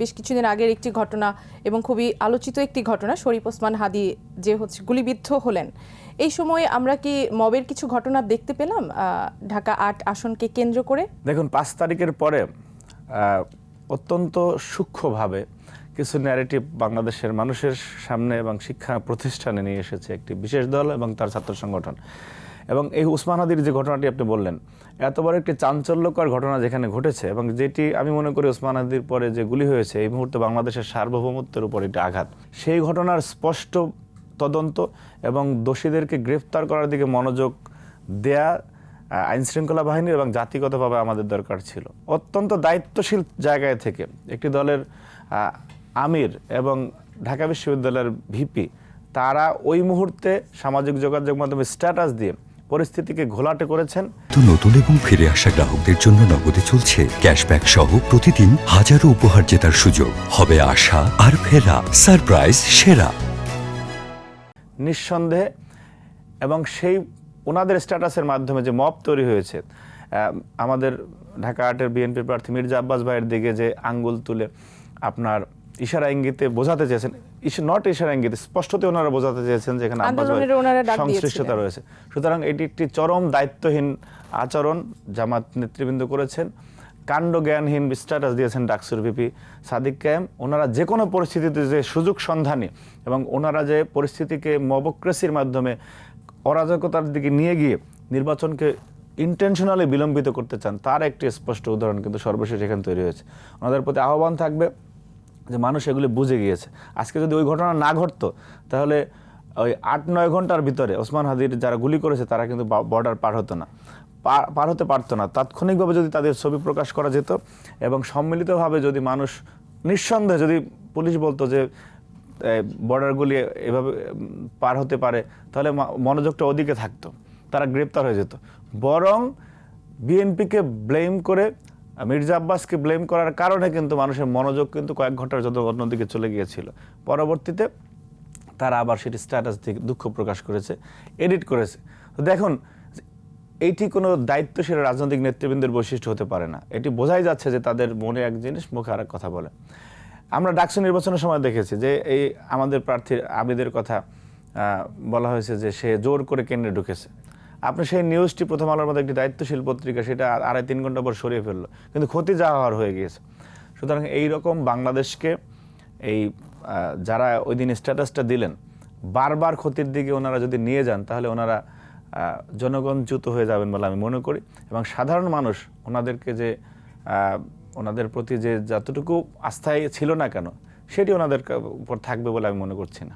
বেশ কিছুদিন আগের একটি ঘটনা এবং খুবই আলোচিত একটি ঘটনা, শরীফ ওসমান হাদি যে গুলিবিদ্ধ হলেন। এই সময় আমরা কি মবের কিছু ঘটনা দেখতে পেলাম ঢাকা ৮ আসনকে কেন্দ্র করে? দেখুন, ৫ তারিখের পরে অত্যন্ত সূক্ষ্মভাবে কিছু ন্যারেটিভ বাংলাদেশের মানুষের সামনে এবং শিক্ষা প্রতিষ্ঠানে নিয়ে এসেছে একটি বিশেষ দল এবং তার ছাত্র সংগঠন। এবং এই ওসমান হাদির যে ঘটনাটি আপনি বললেন, এত বড় একটি চাঞ্চল্যকর ঘটনা যেখানে ঘটেছে এবং যেটি আমি মনে করি ওসমান হাদির পরে যে গুলি হয়েছে এই মুহূর্তে বাংলাদেশের সার্বভৌমত্বের উপর একটি আঘাত। সেই ঘটনার স্পষ্ট তদন্ত এবং দোষীদেরকে গ্রেফতার করার দিকে মনোযোগ দেয়া আইনশৃঙ্খলা বাহিনীর এবং জাতিগতভাবে আমাদের দরকার ছিল। অত্যন্ত দায়িত্বশীল জায়গায় থেকে একটি দলের আমির এবং ঢাকা বিশ্ববিদ্যালয়ের ভিপি তারা ওই মুহূর্তে সামাজিক যোগাযোগ মাধ্যমে স্ট্যাটাস দিয়ে পরিস্থিতিকে ঘোলাটে করেছেন। তো নতুন এবং ফিরে আসা গ্রাহকদের জন্য নগদে চলছে ক্যাশব্যাক সহ প্রতিদিন হাজারো উপহার জেতার সুযোগ। হবে আশা আর ফেরা, সারপ্রাইজ সেরা। নিঃসন্দেহে এবং সেই ওনাদের স্ট্যাটাসের মাধ্যমে যে মব তৈরি হয়েছে, আমাদের ঢাকা ৮-এর বিএনপি প্রার্থী মির্জা আব্বাস ভাইয়ের দিকে যে আঙ্গুল তুলে আপনার ইশারা ইঙ্গিতে বোঝাতে চেয়েছেন, নট ইশারা ইঙ্গিতে স্পষ্টতে ওনারা বোঝাতে চেয়েছেন যে এখানে আব্বাস ভাইয়ের সংশ্লিষ্টতা রয়েছে। সুতরাং এটি একটি চরম দায়িত্বহীন আচরণ জামাত নেতৃবৃন্দ করেছেন। কাণ্ডজ্ঞানহীন স্ট্যাটাস দিয়েছেন ডাকসুর ভিপি সাদিক কায়েম। ওনারা যে কোনো পরিস্থিতিতে যে সুযোগ সন্ধানী এবং ওনারা যে পরিস্থিতিকে মবক্রেসির মাধ্যমে অরাজকতার দিকে নিয়ে গিয়ে নির্বাচনকে ইন্টেনশনালি বিলম্বিত করতে চান, তার একটি স্পষ্ট উদাহরণ কিন্তু সর্বশেষ এখানে তৈরি হয়েছে। ওনাদের প্রতি আহ্বান থাকবে যে মানুষ এগুলি বুঝে গিয়েছে। আজকে যদি ওই ঘটনা না ঘটতো তাহলে ওই ৮-৯ ঘন্টার ভিতরে ওসমান হাদির যারা গুলি করেছে তারা কিন্তু বর্ডার পার হতো না, পার হতে পারতো না। তাৎক্ষণিকভাবে যদি তাদের ছবি প্রকাশ করা যেত এবং সম্মিলিতভাবে যদি মানুষ নিঃসন্দেহে যদি পুলিশ বলতো যে বর্ডারগুলি এভাবে পার হতে পারে, তাহলে মনোযোগটা ওদিকে থাকতো, তারা গ্রেপ্তার হয়ে যেত। বরং বিএনপিকে ব্লেম করে, মির্জা আব্বাসকে ব্লেম করার কারণে কিন্তু মানুষের মনোযোগ কিন্তু কয়েক ঘন্টার জন্য অন্যদিকে চলে গিয়েছিল। পরবর্তীতে তারা আবার সেটি স্ট্যাটাস দিয়ে দুঃখ প্রকাশ করেছে, এডিট করেছে। তো দেখুন, এইটি কোনো দায়িত্বশীল রাজনৈতিক নেতৃবৃন্দের বৈশিষ্ট্য হতে পারে না। এটি বোঝাই যাচ্ছে যে তাদের মনে এক জিনিস, মুখে আরেক কথা বলে। আমরা ডাকসু নির্বাচনের সময় দেখেছি যে এই আমাদের প্রার্থীর আবিদের কথা বলা হয়েছে যে সে জোর করে কেন্দ্রে ঢুকেছে। আপনি সেই নিউজটি প্রথম আলোর মধ্যে একটি দায়িত্বশীল পত্রিকা সেটা 2.5-3 ঘন্টা পর সরিয়ে ফেললো, কিন্তু ক্ষতি যা হওয়ার হয়ে গিয়েছে। সুতরাং এইরকম বাংলাদেশকে এই যারা ওই দিন স্ট্যাটাসটা দিলেন বারবার ক্ষতির দিকে ওনারা যদি নিয়ে যান তাহলে ওনারা জনগণচ্যুত হয়ে যাবেন বলে আমি মনে করি। এবং সাধারণ মানুষ ওনাদেরকে যে ওনাদের প্রতি যে যতটুকু আস্থায় ছিল না কেন সেটি ওনাদের উপর থাকবে বলে আমি মনে করছি না।